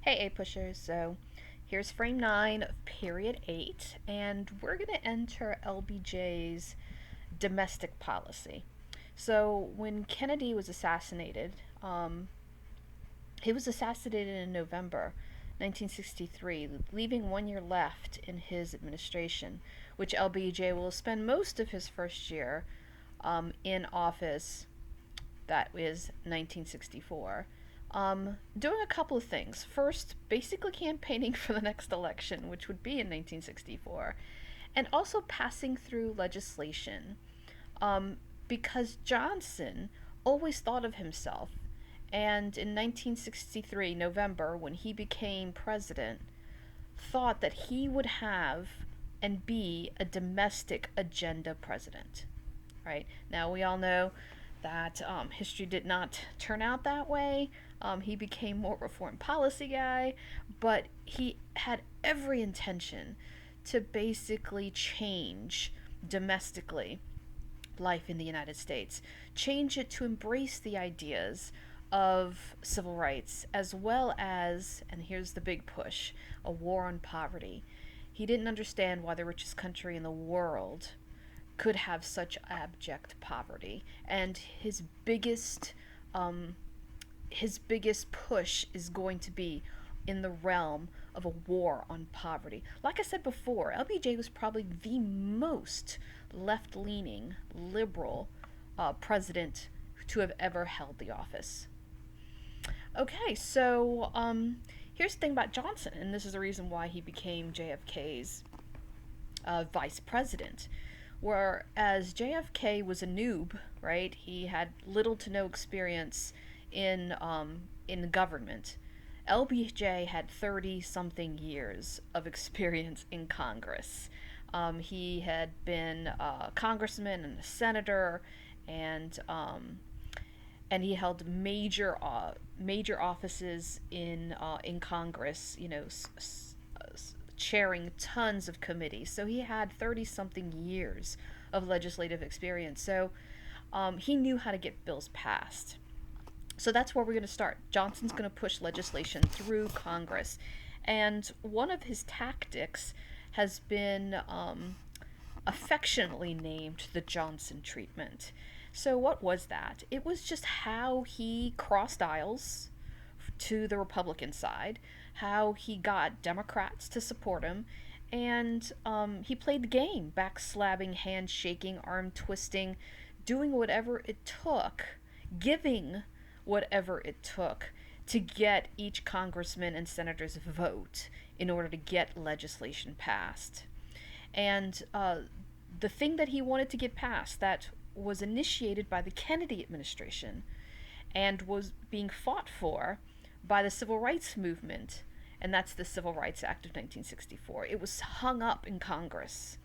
Hey, APUSHers. So here's frame 9 of period 8, and we're going to enter LBJ's domestic policy. So when Kennedy was assassinated, he was assassinated in November 1963, leaving 1 year left in his administration, which LBJ will spend most of his first year in office. That is 1964. Doing a couple of things. First, basically campaigning for the next election, which would be in 1964, and also passing through legislation. Um, because Johnson always thought of himself, and in 1963, November, when he became president, thought that he would have and be a domestic agenda president. Right? Now, we all know that history did not turn out that way. He became more of a foreign policy guy, but he had every intention to basically change domestically life in the United States, change it to embrace the ideas of civil rights as well as, and here's the big push, a war on poverty. He didn't understand why the richest country in the world could have such abject poverty, and um, his biggest push is going to be in the realm of a war on poverty. Like I said before, LBJ was probably the most left leaning, liberal president to have ever held the office. Okay, so here's the thing about Johnson, and this is the reason why he became JFK's vice president. Whereas JFK was a noob, right? He had little to no experience in government. LBJ had 30 something years of experience in Congress. He had been a congressman and a senator, and and he held major offices in Congress. Chairing tons of committees. So he had 30 something years of legislative experience. So he knew how to get bills passed. So that's where we're going to start. Johnson's going to push legislation through Congress. And one of his tactics has been affectionately named the Johnson treatment. So, what was that? It was just how he crossed aisles to the Republican side, how he got Democrats to support him, and he played the game, backslabbing, handshaking, arm twisting, doing whatever it took, giving whatever it took to get each congressman and senator's vote in order to get legislation passed. And the thing that he wanted to get passed that was initiated by the Kennedy administration and was being fought for by the civil rights movement, and that's the Civil Rights Act of 1964. It was hung up in Congress.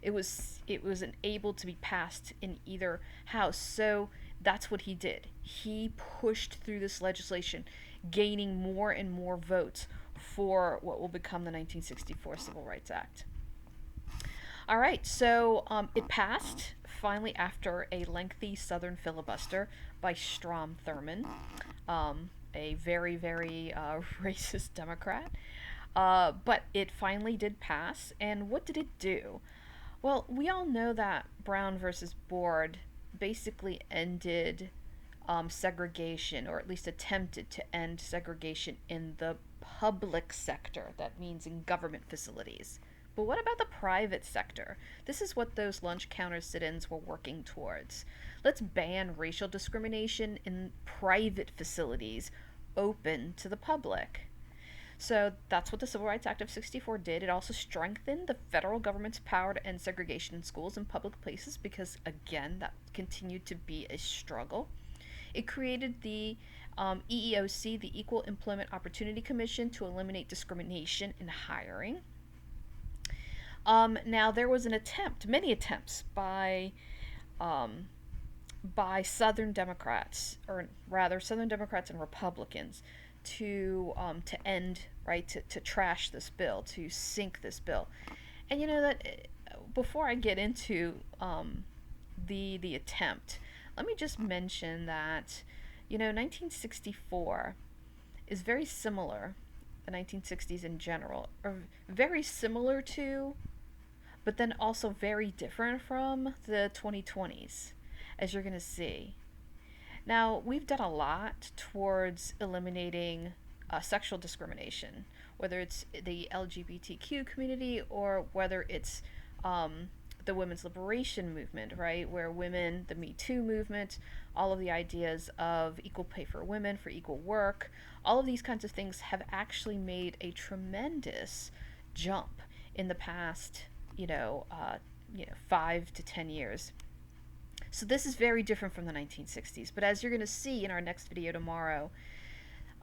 It wasn't able to be passed in either house. So that's what he did. He pushed through this legislation, gaining more and more votes for what will become the 1964 Civil Rights Act. All right, so it passed finally after a lengthy Southern filibuster by Strom Thurmond, a very, very racist Democrat. But it finally did pass, and what did it do? Well, we all know that Brown versus Board basically ended segregation, or at least attempted to end segregation in the public sector. That means in government facilities. But what about the private sector? This is what those lunch counter sit ins were working towards. Let's ban racial discrimination in private facilities open to the public. So that's what the Civil Rights Act of 64 did. It also strengthened the federal government's power to end segregation in schools and public places because, again, that continued to be a struggle. It created the EEOC, the Equal Employment Opportunity Commission, to eliminate discrimination in hiring. Now, there was an attempt, many attempts, um, by Southern Democrats, or rather, Southern Democrats and Republicans, to end, right, to trash this bill, to sink this bill. And you know that before I get into the attempt, let me just mention that 1964 is very similar the 1960s in general, are very similar to, but then also very different from the 2020s, as you're going to see. Now, we've done a lot towards eliminating sexual discrimination, whether it's the LGBTQ community or whether it's the women's liberation movement, right? Where women, the Me Too movement, all of the ideas of equal pay for women for equal work, all of these kinds of things have actually made a tremendous jump in the past, 5 to 10 years. So this is very different from the 1960s. But as you're going to see in our next video tomorrow,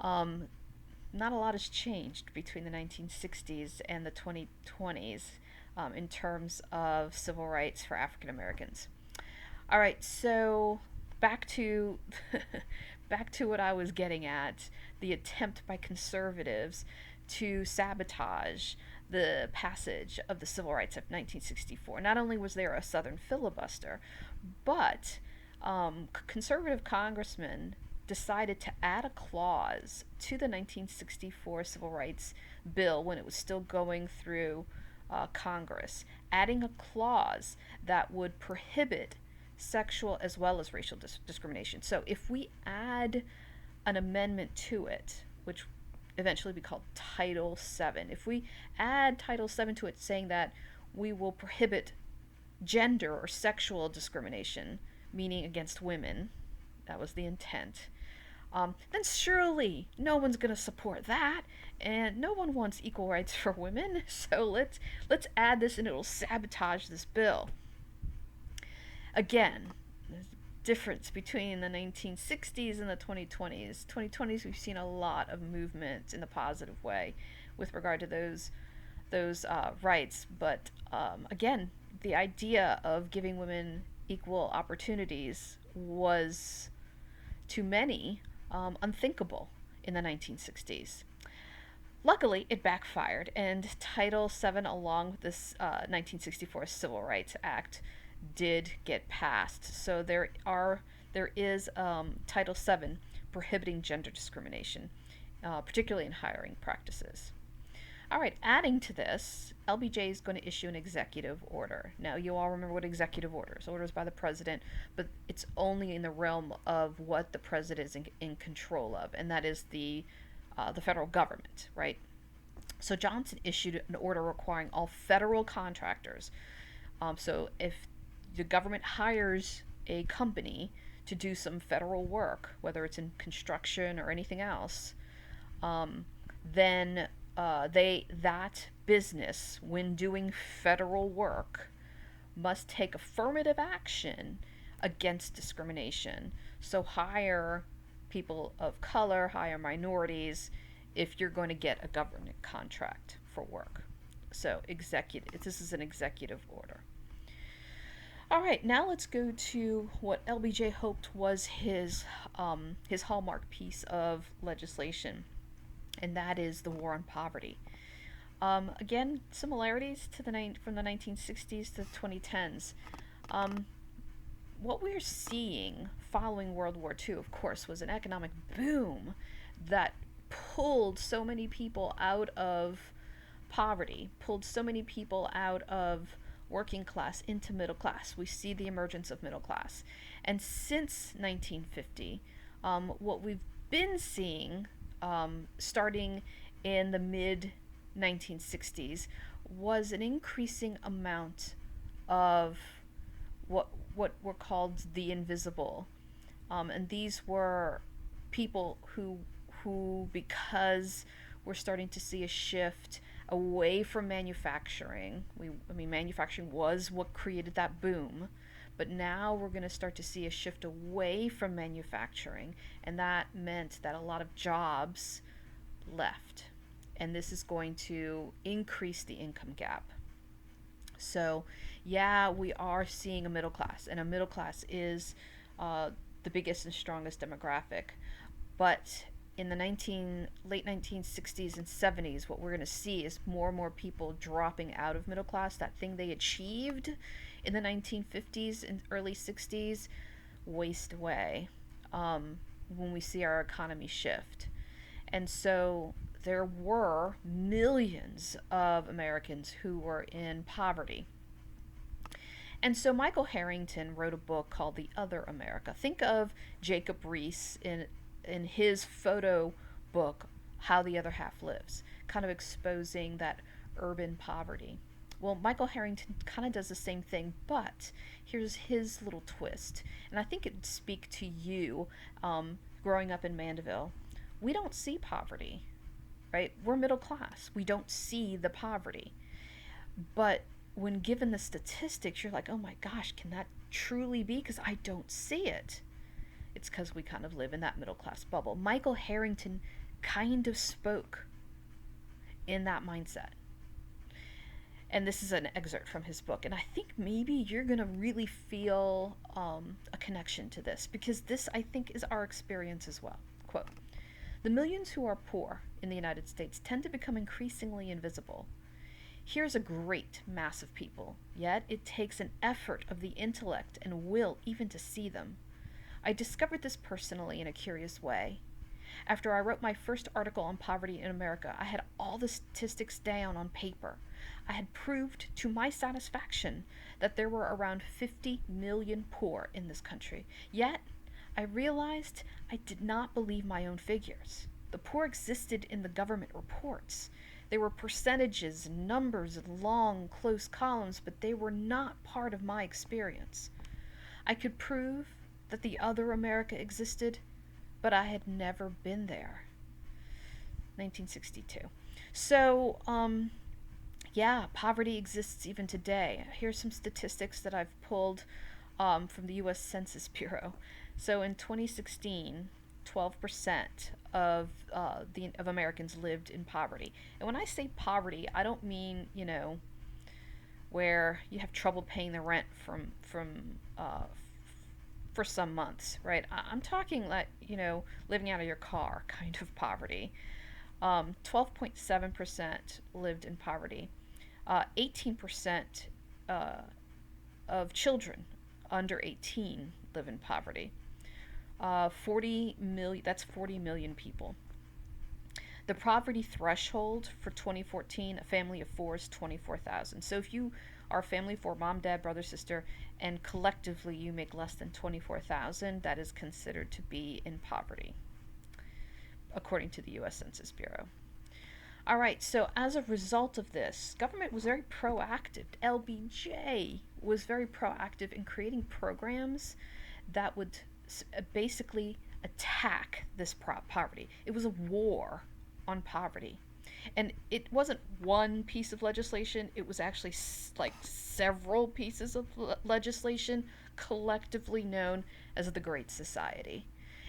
um, not a lot has changed between the 1960s and the 2020s in terms of civil rights for African Americans. All right, so back to back to what I was getting at, the attempt by conservatives to sabotage the passage of the Civil Rights Act of 1964. Not only was there a Southern filibuster, but conservative congressmen decided to add a clause to the 1964 Civil Rights Bill when it was still going through Congress, adding a clause that would prohibit sexual as well as racial discrimination. So if we add an amendment to it, which eventually be called Title VII, if we add Title VII to it saying that we will prohibit gender or sexual discrimination, meaning against women, that was the intent, then surely no one's going to support that, and no one wants equal rights for women. So let's add this, and it'll sabotage this bill. Again, there's a difference between the 1960s and the 2020s. 2020s, we've seen a lot of movement in the positive way with regard to those rights, but again, the idea of giving women equal opportunities was, to many, unthinkable in the 1960s. Luckily, it backfired, and Title VII, along with this 1964 Civil Rights Act, did get passed. So there is Title VII prohibiting gender discrimination, particularly in hiring practices. All right, adding to this, LBJ is going to issue an executive order. Now, you all remember what executive orders. Orders by the president, but it's only in the realm of what the president is in control of, and that is the federal government, right? So Johnson issued an order requiring all federal contractors. So if the government hires a company to do some federal work, whether it's in construction or anything else, then that business, when doing federal work, must take affirmative action against discrimination. So hire people of color, hire minorities, if you're going to get a government contract for work. So this is an executive order. All right, now let's go to what LBJ hoped was his hallmark piece of legislation, and that is the war on poverty. Again, similarities to from the 1960s to the 2010s. What we're seeing following World War II, of course, was an economic boom that pulled so many people out of poverty, pulled so many people out of working class into middle class. We see the emergence of middle class. And since 1950, what we've been seeing, starting in the mid 1960s, was an increasing amount of what were called the invisible, and these were people who because we're starting to see a shift away from manufacturing. Manufacturing was what created that boom, but now we're going to start to see a shift away from manufacturing, and that meant that a lot of jobs left, and this is going to increase the income gap. So yeah, we are seeing a middle class, and a middle class is the biggest and strongest demographic. But in the late 1960s and 70s, what we're going to see is more and more people dropping out of middle class. That thing they achieved in the 1950s and early 60s waste away when we see our economy shift. And so there were millions of Americans who were in poverty. And so Michael Harrington wrote a book called The Other America. Think of Jacob Riis in his photo book, How the Other Half Lives, kind of exposing that urban poverty. Well, Michael Harrington kind of does the same thing, but here's his little twist. And I think it'd speak to you growing up in Mandeville. We don't see poverty, right? We're middle class. We don't see the poverty. But when given the statistics, you're like, oh my gosh, can that truly be? Because I don't see it. It's because we kind of live in that middle class bubble. Michael Harrington kind of spoke in that mindset. And this is an excerpt from his book. And I think maybe you're going to really feel a connection to this, because this, I think, is our experience as well. Quote, "The millions who are poor in the United States tend to become increasingly invisible. Here's a great mass of people, yet it takes an effort of the intellect and will even to see them. I discovered this personally in a curious way. After I wrote my first article on poverty in America, I had all the statistics down on paper. I had proved to my satisfaction that there were around 50 million poor in this country. Yet, I realized I did not believe my own figures. The poor existed in the government reports. They were percentages, numbers, and long, close columns, but they were not part of my experience. I could prove that the other America existed, but I had never been there." 1962. So, yeah, poverty exists even today. Here's some statistics that I've pulled from the U.S. Census Bureau. So in 2016, 12% of Americans lived in poverty. And when I say poverty, I don't mean, where you have trouble paying the rent for some months, right? I'm talking like, living out of your car kind of poverty. 12.7% lived in poverty. 18% of children under 18 live in poverty. 40 million, that's 40 million people. The poverty threshold for 2014, a family of four, is 24,000. So if you are a family of four, mom, dad, brother, sister, and collectively you make less than 24,000, that is considered to be in poverty, according to the U.S. Census Bureau. All right, so as a result of this, government was very proactive. LBJ was very proactive in creating programs that would basically attack this poverty. It was a war on poverty. And it wasn't one piece of legislation, it was actually like several pieces of legislation collectively known as the Great Society.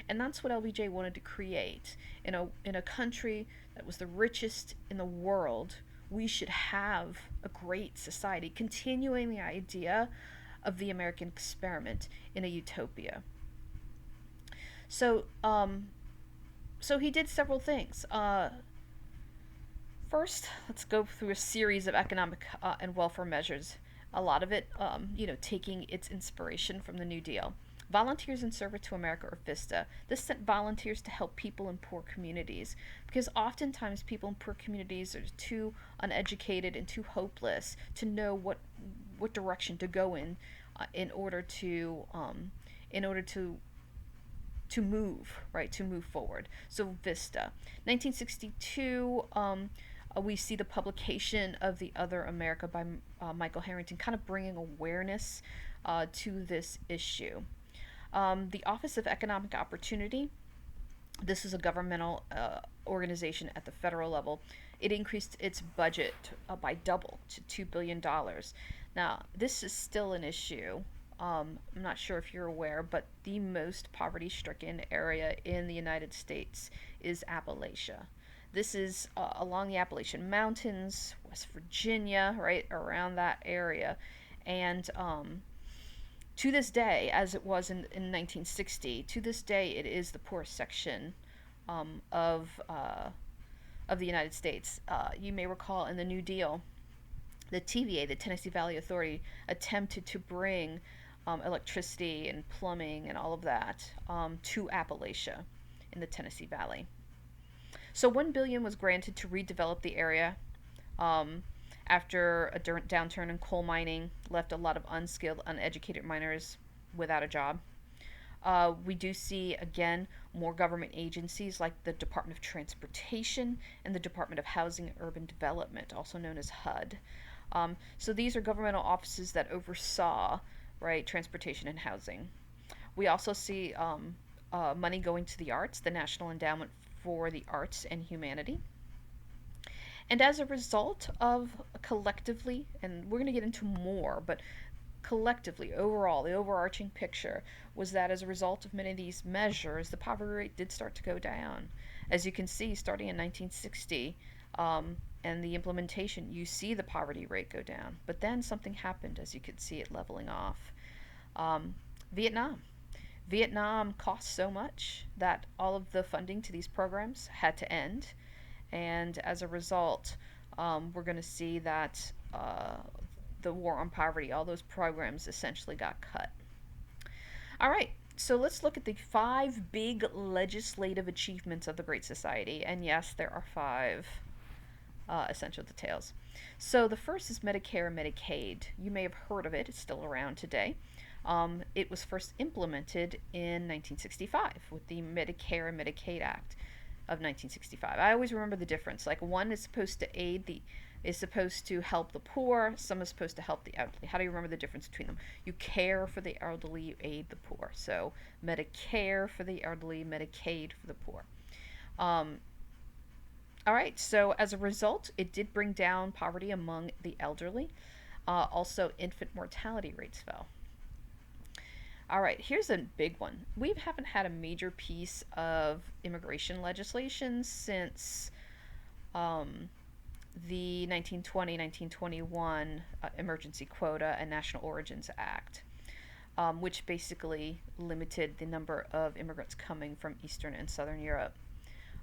And that's what LBJ wanted to create. In a country that was the richest in the world, we should have a great society, continuing the idea of the American experiment in a utopia. So, so he did several things. First, let's go through a series of economic and welfare measures. A lot of it, taking its inspiration from the New Deal. Volunteers in Service to America, or VISTA. This sent volunteers to help people in poor communities, because oftentimes people in poor communities are too uneducated and too hopeless to know what direction to go in order to move, right, to move forward. So VISTA. 1962, we see the publication of The Other America by Michael Harrington, kind of bringing awareness to this issue. The Office of Economic Opportunity, this is a governmental organization at the federal level. It increased its budget by double to $2 billion. Now, this is still an issue. I'm not sure if you're aware, but the most poverty-stricken area in the United States is Appalachia. This is along the Appalachian Mountains, West Virginia, right around that area. And to this day, as it was in 1960, to this day it is the poorest section of the United States. You may recall in the New Deal, the TVA, the Tennessee Valley Authority, attempted to bring electricity and plumbing and all of that to Appalachia in the Tennessee Valley. So 1 billion was granted to redevelop the area um, after a downturn in coal mining left a lot of unskilled, uneducated miners without a job. We do see, again, more government agencies like the Department of Transportation and the Department of Housing and Urban Development, also known as HUD. So these are governmental offices that oversaw, right, transportation and housing. We also see money going to the arts, the National Endowment for the Arts and Humanity. And as a result of collectively, and we're going to get into more, but collectively, overall, the overarching picture was that as a result of many of these measures, the poverty rate did start to go down. As you can see, starting in 1960 and the implementation, you see the poverty rate go down. But then something happened, as you could see it leveling off. Um, Vietnam. Vietnam cost so much that all of the funding to these programs had to end. And as a result, we're going to see that the war on poverty, all those programs essentially got cut. All right, so let's look at the 5 big legislative achievements of the Great Society. And yes, there are 5 essential details. So the first is Medicare and Medicaid. You may have heard of it, it's still around today. It was first implemented in 1965 with the Medicare and Medicaid Act of 1965. I always remember the difference. Like one is supposed to is supposed to help the poor, some is supposed to help the elderly. How do you remember the difference between them? You care for the elderly, you aid the poor. So Medicare for the elderly, Medicaid for the poor. All right, so as a result, it did bring down poverty among the elderly. Also, infant mortality rates fell. All right, here's a big one. We haven't had a major piece of immigration legislation since the 1920-1921 Emergency Quota and National Origins Act, which basically limited the number of immigrants coming from Eastern and Southern Europe.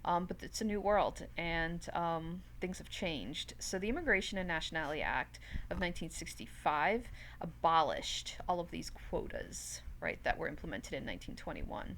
But it's a new world, and things have changed. So the Immigration and Nationality Act of 1965 abolished all of these quotas, right, that were implemented in 1921.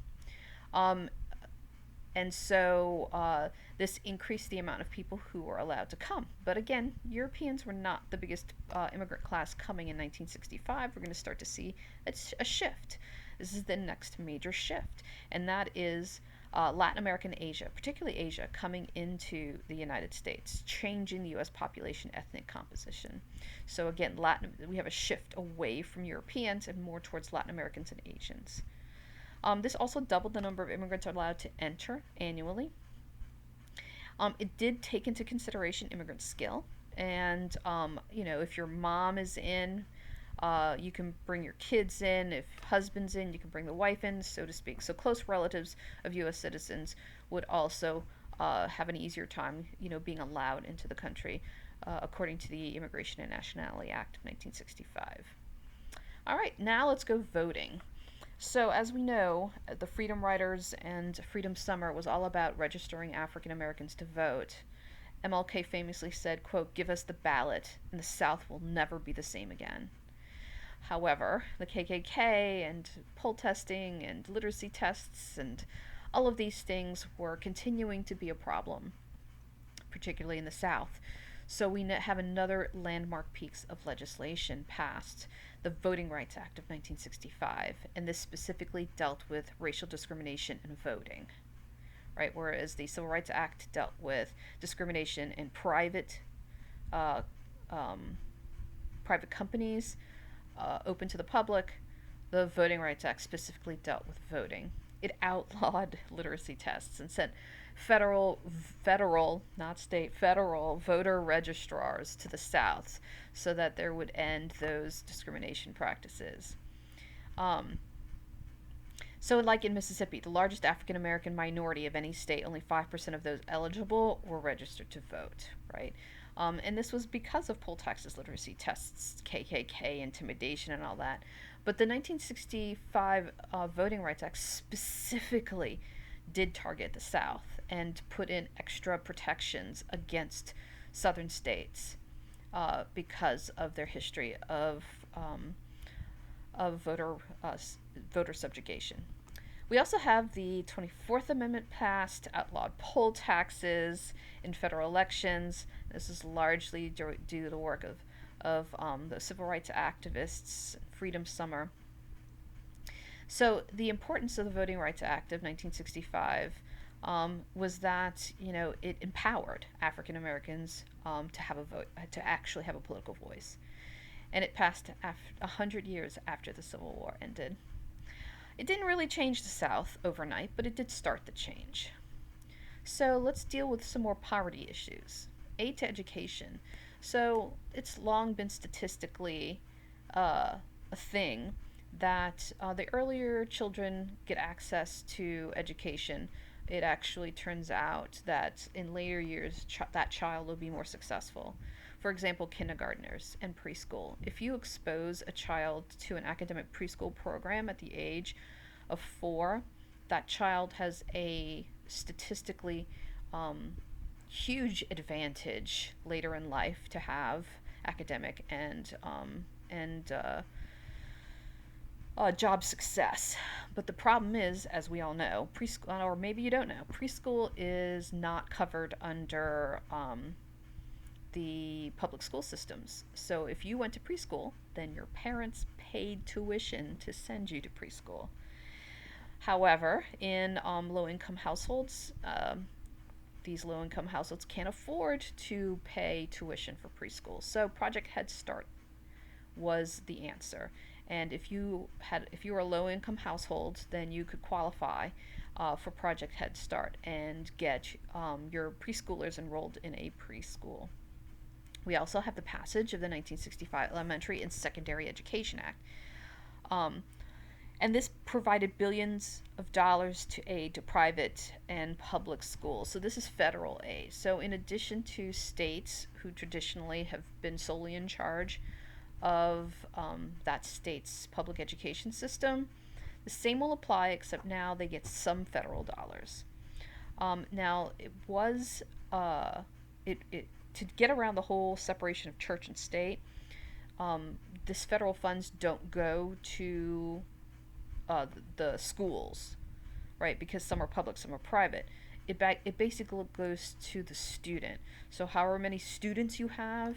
And so this increased the amount of people who were allowed to come. But again, Europeans were not the biggest immigrant class coming in 1965. We're going to start to see a shift. This is the next major shift, and that is Latin America and Asia, particularly Asia, coming into the United States, changing the U.S. population ethnic composition. So again, we have a shift away from Europeans and more towards Latin Americans and Asians. This also doubled the number of immigrants allowed to enter annually. It did take into consideration immigrant skill, and if your mom is in, you can bring your kids in. If husband's in, you can bring the wife in, so to speak. So close relatives of U.S. citizens would also have an easier time, being allowed into the country, according to the Immigration and Nationality Act of 1965. All right, now let's go voting. So as we know, the Freedom Riders and Freedom Summer was all about registering African Americans to vote. MLK famously said, quote, "Give us the ballot, and the South will never be the same again." However, the KKK and poll testing and literacy tests and all of these things were continuing to be a problem, particularly in the South. So we have another landmark piece of legislation passed, the Voting Rights Act of 1965, and this specifically dealt with racial discrimination in voting, right? Whereas the Civil Rights Act dealt with discrimination in private companies, open to the public. The Voting Rights Act specifically dealt with voting. It outlawed literacy tests and sent federal, not state, federal voter registrars to the South so that there would end those discrimination practices. So like in Mississippi, the largest African American minority of any state, only 5% of those eligible were registered to vote, right? And this was because of poll taxes, literacy tests, KKK, intimidation, and all that. But the 1965 Voting Rights Act specifically did target the South and put in extra protections against southern states because of their history of voter subjugation. We also have the 24th Amendment passed, outlawed poll taxes in federal elections. This is largely due to the work of the civil rights activists, Freedom Summer. So the importance of the Voting Rights Act of 1965 was that it empowered African Americans to have a vote, to actually have a political voice, and it passed 100 years after the Civil War ended. It didn't really change the South overnight, but it did start the change. So let's deal with some more poverty issues. Aid to education. So it's long been statistically a thing that the earlier children get access to education, it actually turns out that in later years that child will be more successful. For example, kindergartners and preschool. If you expose a child to an academic preschool program at the age of 4, that child has a statistically huge advantage later in life to have academic and job success. But the problem is, as we all know, preschool, or maybe you don't know, preschool is not covered under the public school systems. So if you went to preschool, then your parents paid tuition to send you to preschool. However, in low-income households, these low-income households can't afford to pay tuition for preschool. So Project Head Start was the answer. And if you were a low-income household, then you could qualify for Project Head Start and get your preschoolers enrolled in a preschool. We also have the passage of the 1965 Elementary and Secondary Education Act. And this provided billions of dollars to aid to private and public schools. So this is federal aid. So in addition to states who traditionally have been solely in charge of that state's public education system, the same will apply, except now they get some federal dollars. Now, it was to get around the whole separation of church and state. This federal funds don't go to the schools, right? Because some are public, some are private. It basically goes to the student. So however many students you have,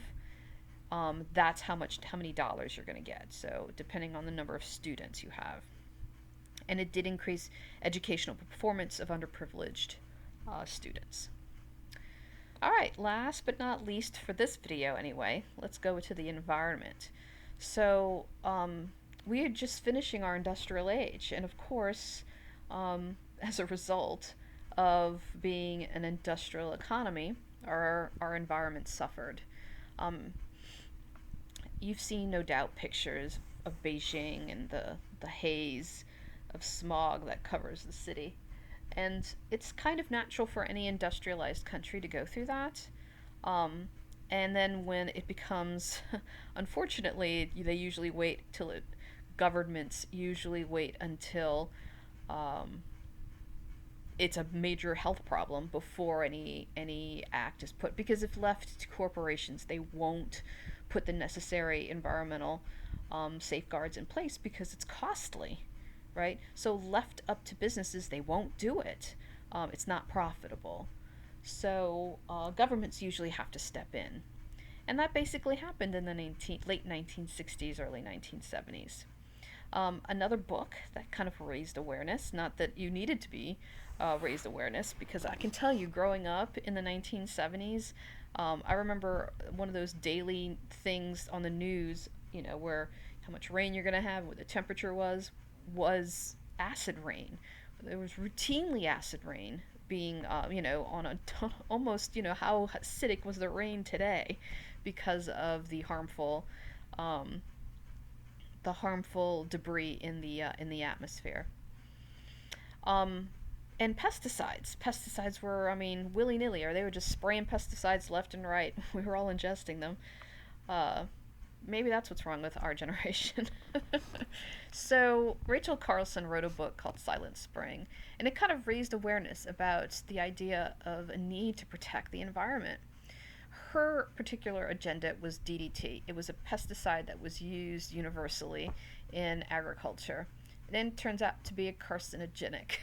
that's how many dollars you're going to get. So depending on the number of students you have. And it did increase educational performance of underprivileged students. All right, last but not least for this video anyway, let's go to the environment. So we are just finishing our industrial age, and of course, as a result of being an industrial economy, our environment suffered. You've seen, no doubt, pictures of Beijing and the haze of smog that covers the city. And it's kind of natural for any industrialized country to go through that. And then when it becomes, unfortunately, they usually wait till governments usually wait until it's a major health problem before any act is put. Because if left to corporations, they won't put the necessary environmental safeguards in place because it's costly, right? So left up to businesses, they won't do it. It's not profitable. So governments usually have to step in. And that basically happened in the late 1960s, early 1970s. Another book that kind of raised awareness, not that you needed to be raised awareness, because I can tell you, growing up in the 1970s, I remember one of those daily things on the news, where how much rain you're going to have, what the temperature was acid rain. There was routinely acid rain being, on a almost, how acidic was the rain today because of the harmful debris in the atmosphere. And pesticides. Pesticides were, willy-nilly, or they were just spraying pesticides left and right. We were all ingesting them. Maybe that's what's wrong with our generation. So Rachel Carlson wrote a book called Silent Spring, and it kind of raised awareness about the idea of a need to protect the environment. Her particular agenda was DDT. It was a pesticide that was used universally in agriculture. then it turns out to be a carcinogenic.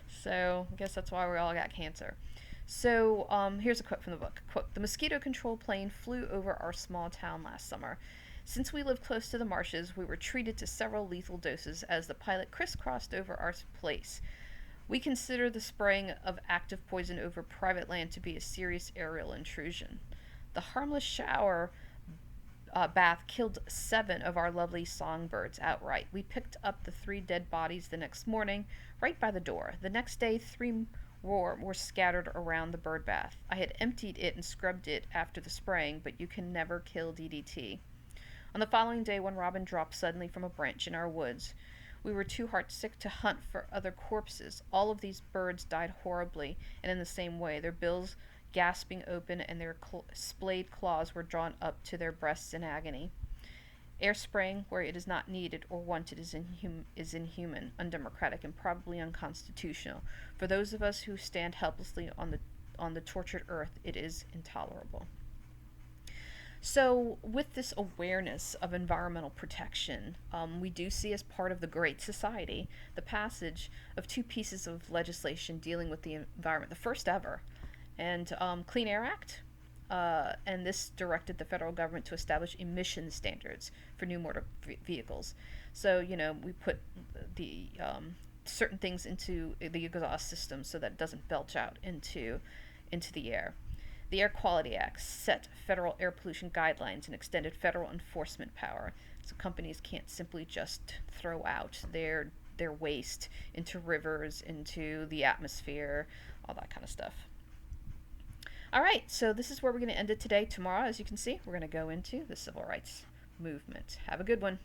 So I guess that's why we all got cancer. So here's a quote from the book. Quote, "The mosquito control plane flew over our small town last summer. Since we lived close to the marshes, we were treated to several lethal doses as the pilot crisscrossed over our place. We consider the spraying of active poison over private land to be a serious aerial intrusion. The harmless shower bath killed 7 of our lovely songbirds outright. We picked up the 3 dead bodies the next morning, right by the door. The next day, 3 more were scattered around the bird bath. I had emptied it and scrubbed it after the spraying, but you can never kill DDT. On the following day, one robin dropped suddenly from a branch in our woods. We were too heartsick to hunt for other corpses. All of these birds died horribly, and in the same way, their bills gasping open and their splayed claws were drawn up to their breasts in agony. Air spraying where it is not needed or wanted is inhuman, undemocratic, and probably unconstitutional. For those of us who stand helplessly on the tortured earth, it is intolerable." So, with this awareness of environmental protection, we do see as part of the Great Society the passage of 2 pieces of legislation dealing with the environment, the first ever, and Clean Air Act, and this directed the federal government to establish emission standards for new motor vehicles. So, we put the certain things into the exhaust system so that it doesn't belch out into the air. The Air Quality Act set federal air pollution guidelines and extended federal enforcement power, so companies can't simply just throw out their waste into rivers, into the atmosphere, all that kind of stuff. All right, so this is where we're going to end it today. Tomorrow, as you can see, we're going to go into the civil rights movement. Have a good one.